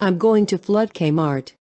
I'm going to flood Kmart.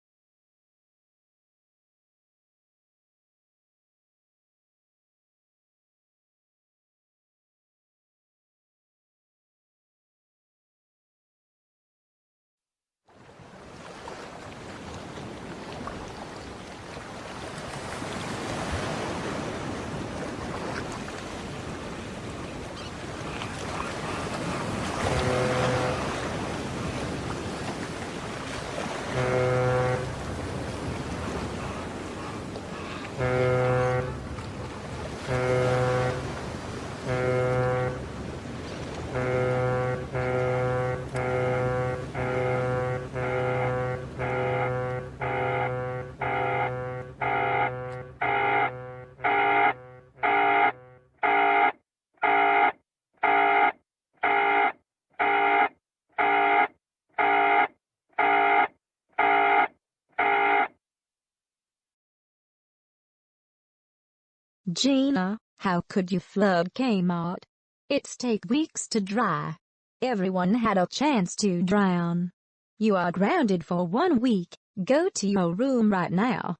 Gina, how could you flood Kmart? It's take weeks to dry. Everyone had a chance to drown. You are grounded for 1 week. Go to your room right now.